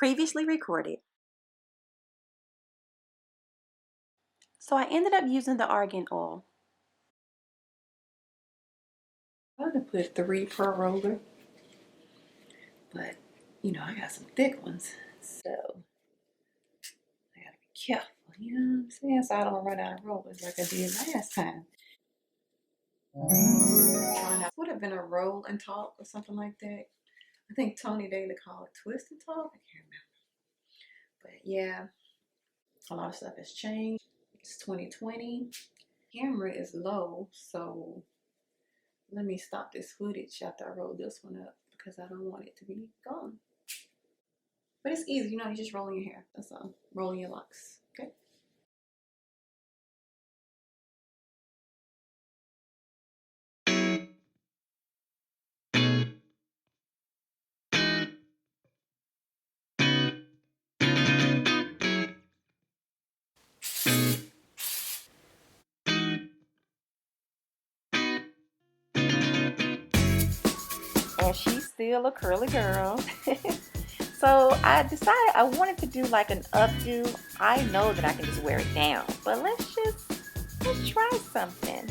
Previously recorded. So I ended up using the argan oil. I'm going to put 3 per roller, but you know I got some thick ones, so I gotta be careful, you know what I'm saying, so I don't run out of rollers like I did last time. Would have been a roll and talk or something like that. I think Tony Daly called it twist and talk. I can't remember. But yeah, a lot of stuff has changed. It's 2020. Camera is low, so let me stop this footage after I roll this one up because I don't want it to be gone. But it's easy, you know, you're just rolling your hair. That's all. Rolling your locks. Okay. And she's still a curly girl. So I decided I wanted to do like an updo. I know that I can just wear it down, but let's try something.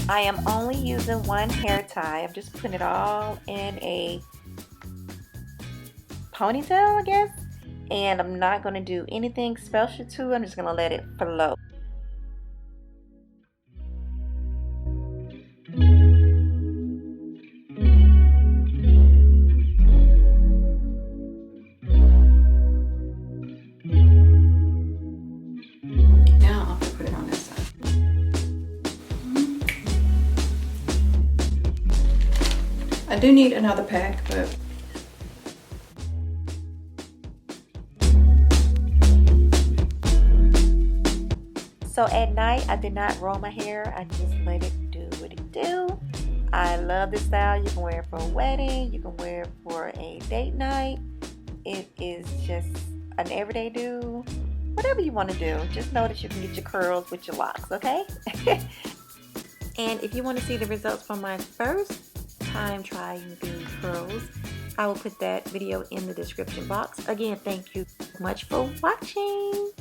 I am only using one hair tie. I'm just putting it all in a ponytail, I guess. And I'm not going to do anything special to it. I'm just going to let it flow. Now I'll put it on this side. I do need another pack, but so at night I did not roll my hair. I just let it do what it do. I love this style. You can wear it for a wedding. You can wear it for a date night. It is just an everyday do. Whatever you want to do. Just know that you can get your curls with your locks, okay? And if you want to see the results from my first time trying the curls, I will put that video in the description box. Again, thank you so much for watching.